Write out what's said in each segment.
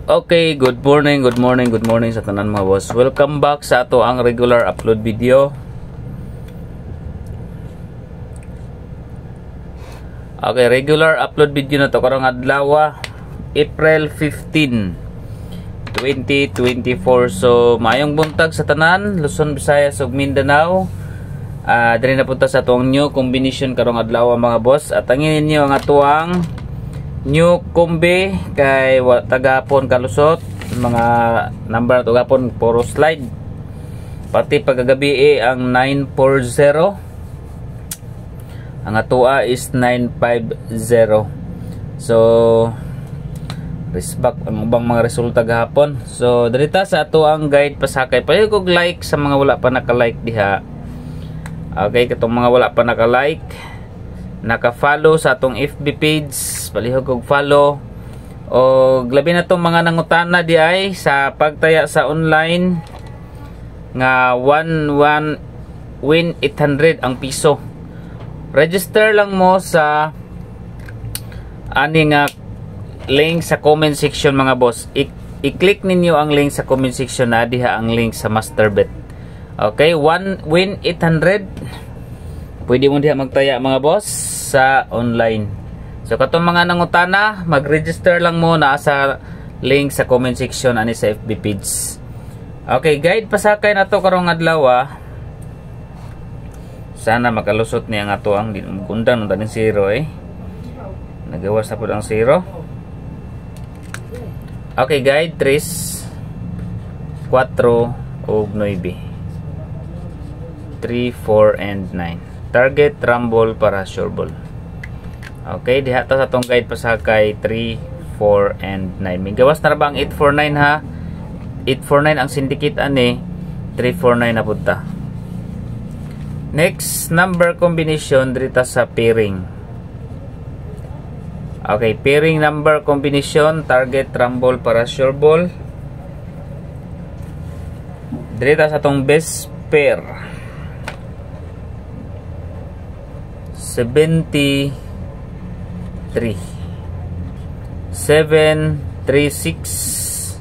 Okay, good morning sa tanan mga boss. Welcome back sa ato ang regular upload video. Okay, regular upload video na to karong adlaw, April 15, 2024. So, maayong buntag sa tanan, Luzon, Visayas ug Mindanao. Diri na punta sa atong new combination karong adlaw mga boss. At angin ninyo ang atuang new kombi kay tagapon kalusot, mga number to gapon puro slide, pati pagagabi ang 940, ang atua is 950. So respect ang ubang mga resulta gahapon. So dirita sa ato ang guide pasakay, payo kog like sa mga wala pa naka-like diha. Okay, katong mga wala pa naka-like, naka-follow sa atong FB page, palihog og follow. O labi na tong mga nangutana di ay sa pagtaya sa online nga 1 win 800 ang piso. Register lang mo sa ani nga link sa comment section mga boss. I-click ninyo ang link sa comment section na diha ang link sa Masterbet. Okay, 1 win 800. Pwede mo diha magtaya mga boss sa online. So katong mga nangutana, mag-register lang mo na sa link sa comment section ani sa FB page. Okay, guide pasakay na to karong adlaw. Sana makalusot niya nga to ang gundang ng taning zero Nagawas na po ang zero. Okay, guide 3, 4 ug 9. 3, 4 and 9. Target, rumble, para sure ball. Okay, diha ta sa tong guide pasakay 3, 4 and 9. May gawas na ba ang 849 ha? 849 ang syndicate ani, 349 na punta. Next number combination dito sa pairing. Okay, pairing number combination, target, rumble, para sure ball. Dito sa tong best pair. 73 736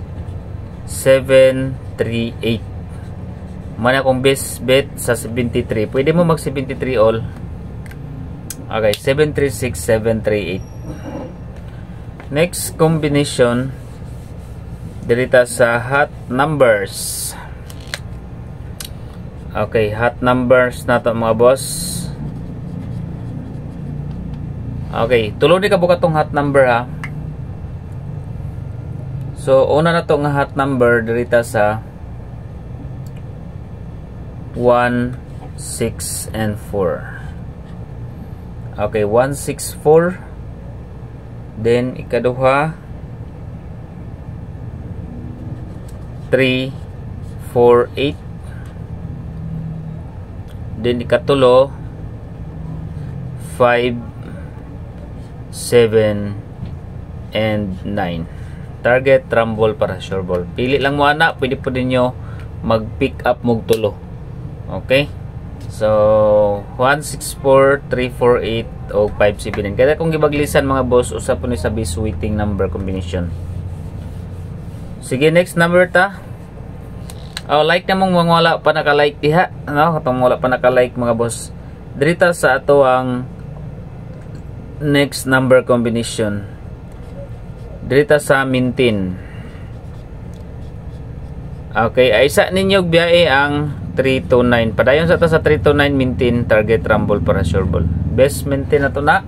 738. Mana kung best bet sa 73. Pwede mo mag 73 all. Okay, 736 738. Next combination dito sa hot numbers. Okay, hot numbers na to mga boss. Okay, tulo ni kabuka tong hot number ha. So una na to nga hot number dirita sa 1, 6 and 4. Okay, 1, 6, 4. Then ikaduha 3, 4, 8. Then ikatulo 5, 7 and 9. Target, rumble, para sure ball. Pili lang mo ana, pwede po ninyo mag-pick up mog tulo. Okay? So 1, 6, 4, 3, 4, 8 o 5, 7. Kaya kung gibaglisan mga boss, usap po ni sa base waiting number combination. Sige, next number ta. Like na mong mga wala pa naka-like diha. Katong wala pa naka-like mga boss. Dirita sa ato ang next number combination dirita sa mintin. Okay, isa ninyo biyahe ang 329. Padayon sa ta sa 329 mintin, target, rumble, para sure ball. Best mintin na to na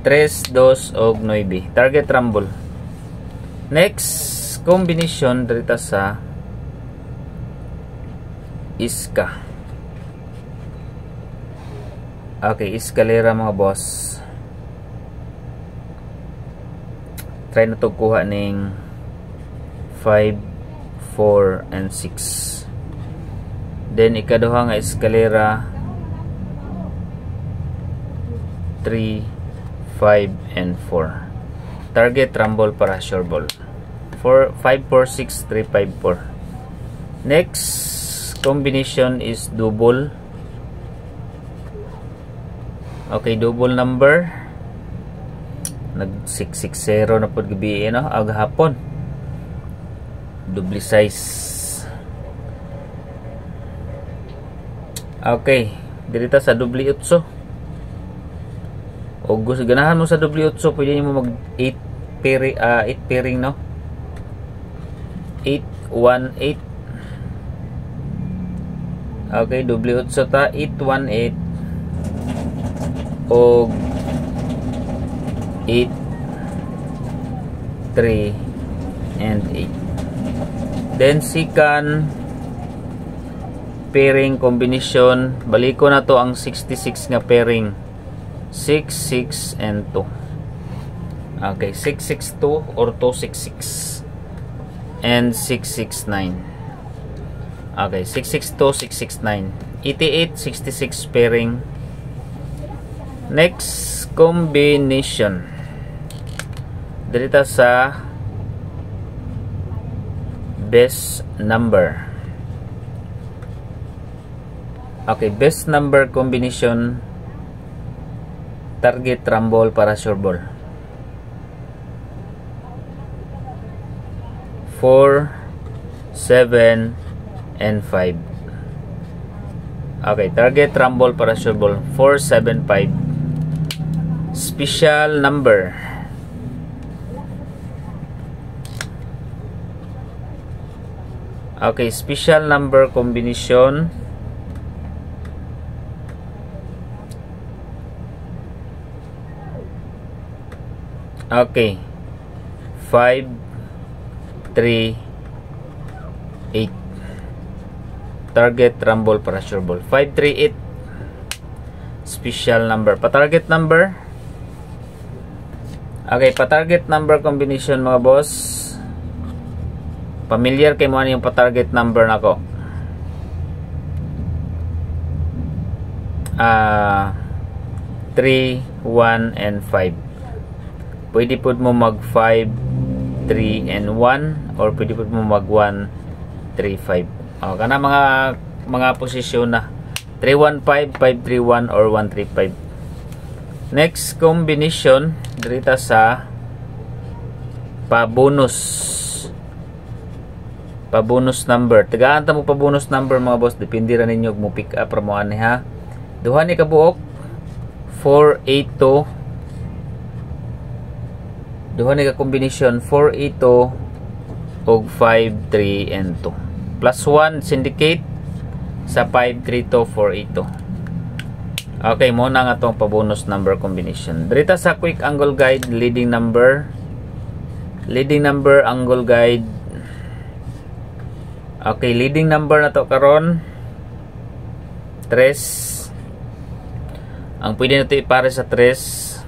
3, 2 og 9. Target, rumble. Next combination dirita sa iska. Okay, escalera mga boss. Try na to kuha ning 5, 4 and 6. Then ikaduha nga eskalera 3, 5 and 4. Target, rumble, para sure ball. 5, 4, 6, 3, 5, 4. Next combination is double. Okay, double number nag 660 na pod gabi agahapon. Double size. Okay, dirita sa double 8. O gusto ganahan mo sa double 8, pwede mo mag 8 pairing, 8 pairing, no? 8 1 8. Okay, double 8 ta, 8 1 8 o 8 3 and 8. Then second pairing combination, balik ko na to ang 66 nga pairing. 6 6 and 2. Okay, 6 6 2 or 2 6 6 and 6 6 9. Okay, 6 6 2 6 6 9. 88 66 pairing. Next combination, dito sa best number. Okay, best number combination, target, rumble, para sure ball. 4 7 and 5. Okay, target, rumble, para sure ball, 4 7 5. Special number, okay, special number combination, okay, 5 3 8. Target, rumble, para sure ball, 5 3 8. Special number. Pa-target number, okay, pa-target number combination mga boss. Familiar kay mo ano yung pa-target number nako? 3 1 and 5. Pwede po mo mag 5 3 and 1 or pwede po mo mag 1 3 5. O kana mga posisyon na 3 1 5 5 3 1 or 1 3 5. Next combination dirita sa pa-bonus number. Tagaan ta mo pa-bonus number mga boss, depende ra ninyo mo pick up ra mo ani ha. Duha ni kabuok 4 8 2. Duha ni ka combination 4 8 2 og 5 3 and 2. Plus 1 syndicate sa 5 3 2 4 8 2. Okay, mo na nga tong pa-bonus number combination. Dirita sa quick angle guide, leading number, angle guide. Okay, leading number na to karon 3. Ang pwede na to ipare sa 3,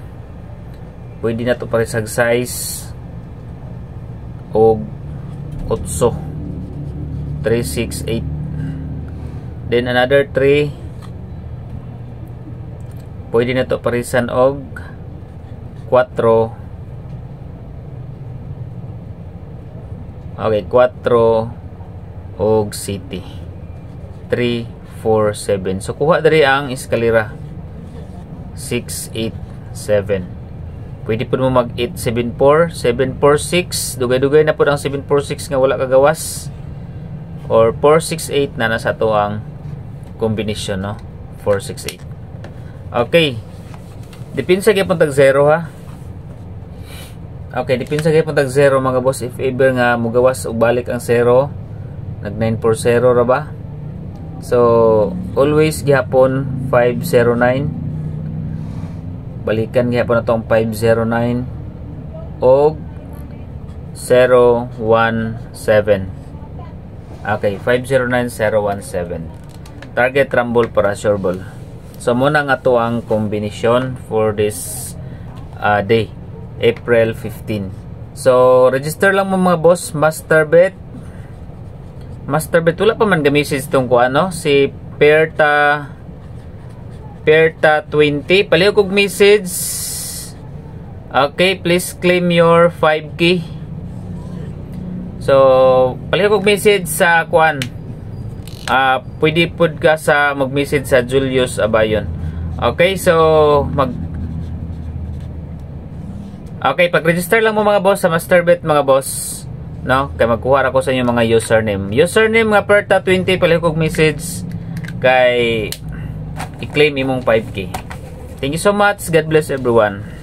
pwede na to pare sa size og 8 3 6 8. Then another 3, pwede na to parisan og 4. Okay, 4 og city 3 4 7. So kuha diri ang eskalera 6 8 7. Pwede po mo mag 8 7 4 7 4 6. Dugay-dugay na po ang 7 4 6 nga wala kagawas, or 4 6 8 na nasa to ang combination, no? 4 6 8. Okay, dipinsa gyapon tag 0 ha. Okay, dipinsa gyapon tag 0 mga boss. If ever nga mugawas og balik ang 0, nag 940 ra ba? So always gihapon 509, balikan gihapon atong 509 og 017. Okay, 509017. Target, rumble, para sure ball. So muna nga to ang combination for this day, April 15. So register lang mo mga boss. Masterbet wala pa man ga-message tong ko ano, si Perta 20 palihog kog message. Okay, please claim your 5K. So palihog kog message sa kuan. Pwede pud ka sa mag-message sa Julius Abayon. Okay, so Okay, pag-register lang mo mga boss sa Masterbet mga boss. no, kay magkuha ako sa inyo mga username nga Perta20 pala kog message kay i-claim imong 5K. Thank you so much. God bless everyone.